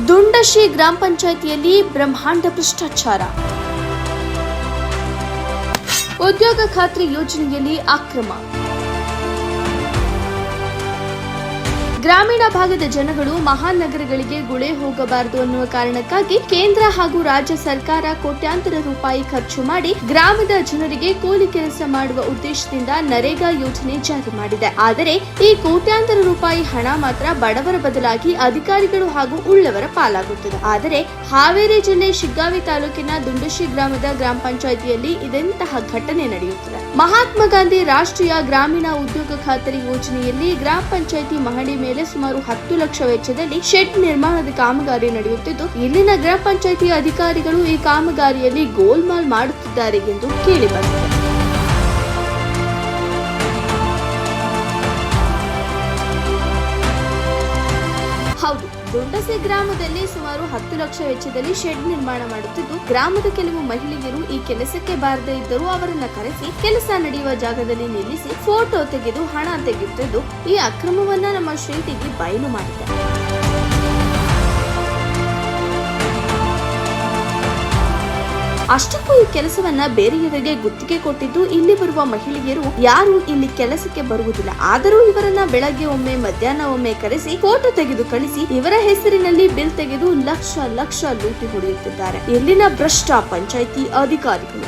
ದುಂಡಶಿ ಗ್ರಾಮ ಪಂಚಾಯಿತಿಯಲ್ಲಿ ಬ್ರಹ್ಮಾಂಡ ಭ್ರಷ್ಟಾಚಾರ. ಉದ್ಯೋಗ ಖಾತ್ರಿ ಯೋಜನೆಯಲ್ಲಿ ಅಕ್ರಮ. ಗ್ರಾಮೀಣ ಭಾಗದ ಜನಗಳು ಮಹಾನಗರಗಳಿಗೆ ಗುಳೆ ಹೋಗಬಾರದು ಅನ್ನುವ ಕಾರಣಕ್ಕಾಗಿ ಕೇಂದ್ರ ಹಾಗೂ ರಾಜ್ಯ ಸರ್ಕಾರ ಕೋಟ್ಯಾಂತರ ರೂಪಾಯಿ ಖರ್ಚು ಮಾಡಿ ಗ್ರಾಮದ ಜನರಿಗೆ ಕೂಲಿ ಕೆಲಸ ಮಾಡುವ ಉದ್ದೇಶದಿಂದ ನರೇಗಾ ಯೋಜನೆ ಜಾರಿ ಮಾಡಿದೆ. ಆದರೆ ಈ ಕೋಟ್ಯಾಂತರ ರೂಪಾಯಿ ಹಣ ಮಾತ್ರ ಬಡವರ ಬದಲಾಗಿ ಅಧಿಕಾರಿಗಳು ಹಾಗೂ ಉಳ್ಳವರ ಪಾಲಾಗುತ್ತದೆ. ಆದರೆ ಹಾವೇರಿ ಜಿಲ್ಲೆ ಶಿಗ್ಗಾವಿ ತಾಲೂಕಿನ ದುಂಡಶಿ ಗ್ರಾಮದ ಗ್ರಾಮ ಪಂಚಾಯಿತಿಯಲ್ಲಿ ಇದೆಂತಹ ಘಟನೆ ನಡೆಯುತ್ತದೆ. ಮಹಾತ್ಮ ಗಾಂಧಿ ರಾಷ್ಟ್ರೀಯ ಗ್ರಾಮೀಣ ಉದ್ಯೋಗ ಖಾತರಿ ಯೋಜನೆಯಲ್ಲಿ ಗ್ರಾಮ ಪಂಚಾಯಿತಿ ಮಹಡಿ ಮೇಲೆ ಸುಮಾರು 10 ಲಕ್ಷ ವೆಚ್ಚದಲ್ಲಿ ಶೆಡ್ ನಿರ್ಮಾಣದ ಕಾಮಗಾರಿ ನಡೆಯುತ್ತಿದ್ದು, ಇಲ್ಲಿನ ಗ್ರಾಮ ಪಂಚಾಯಿತಿ ಅಧಿಕಾರಿಗಳು ಈ ಕಾಮಗಾರಿಯಲ್ಲಿ ಗೋಲ್ಮಾಲ್ ಮಾಡುತ್ತಿದ್ದಾರೆ ಎಂದು ಕೇಳಿಬಂದಿದೆ. ಹೌದು, ದುಂಡಸಿ ಗ್ರಾಮದಲ್ಲಿ ಸುಮಾರು 10 ಲಕ್ಷ ವೆಚ್ಚದಲ್ಲಿ ಶೆಡ್ ನಿರ್ಮಾಣ ಮಾಡುತ್ತಿದ್ದು, ಗ್ರಾಮದ ಕೆಲವು ಮಹಿಳೆಯರು ಈ ಕೆಲಸಕ್ಕೆ ಬಾರದೇ ಇದ್ದರೂ ಅವರನ್ನ ಕರೆಸಿ ಕೆಲಸ ನಡೆಯುವ ಜಾಗದಲ್ಲಿ ನಿಲ್ಲಿಸಿ ಫೋಟೋ ತೆಗೆದು ಹಣ ತೆಗೆಯುತ್ತಿದ್ದು, ಈ ಅಕ್ರಮವನ್ನ ನಮ್ಮ ಶ್ರೀಟಿವಿ ಬಯಲು ಮಾಡಿದೆ. ಅಷ್ಟಕ್ಕೂ ಈ ಕೆಲಸವನ್ನ ಬೇರೆಯವರಿಗೆ ಗುತ್ತಿಗೆ ಕೊಟ್ಟಿದ್ದು, ಇಲ್ಲಿ ಬರುವ ಮಹಿಳೆಯರು ಯಾರು ಇಲ್ಲಿ ಕೆಲಸಕ್ಕೆ ಬರುವುದಿಲ್ಲ. ಆದರೂ ಇವರನ್ನ ಬೆಳಗ್ಗೆ ಒಮ್ಮೆ ಮಧ್ಯಾಹ್ನ ಒಮ್ಮೆ ಕರೆಸಿ ಫೋಟೋ ತೆಗೆದು ಕಳಿಸಿ ಇವರ ಹೆಸರಿನಲ್ಲಿ ಬಿಲ್ ತೆಗೆದು ಲಕ್ಷ ಲಕ್ಷ ಲೂಟಿ ಹೊಡೆಯುತ್ತಿದ್ದಾರೆ ಇಲ್ಲಿನ ಭ್ರಷ್ಟ ಪಂಚಾಯಿತಿ ಅಧಿಕಾರಿಗಳು.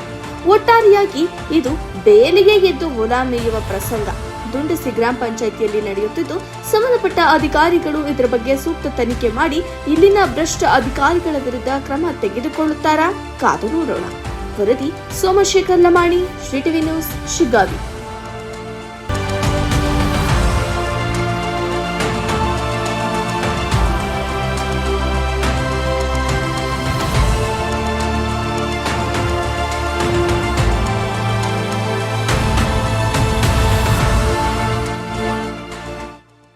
ಒಟ್ಟಾರೆಯಾಗಿ ಇದು ಬೇಲಿಗೆ ಎದ್ದು ಹೊಲ ಮೇಯುವ ಪ್ರಸಂಗ ದುಂಡಸಿ ಗ್ರಾಮ ಪಂಚಾಯಿತಿಯಲ್ಲಿ ನಡೆಯುತ್ತಿದ್ದು, ಸಂಬಂಧಪಟ್ಟ ಅಧಿಕಾರಿಗಳು ಇದರ ಬಗ್ಗೆ ಸೂಕ್ತ ತನಿಖೆ ಮಾಡಿ ಇಲ್ಲಿನ ಭ್ರಷ್ಟ ಅಧಿಕಾರಿಗಳ ವಿರುದ್ಧ ಕ್ರಮ ತೆಗೆದುಕೊಳ್ಳುತ್ತಾರಾ? ಕಾದು ನೋಡೋಣ. ವರದಿ ಸೋಮಶೇಖರ್ ಲಮಾಣಿ, ಶ್ರೀಟಿವಿ ನ್ಯೂಸ್, ಶಿಗ್ಗಾವಿ.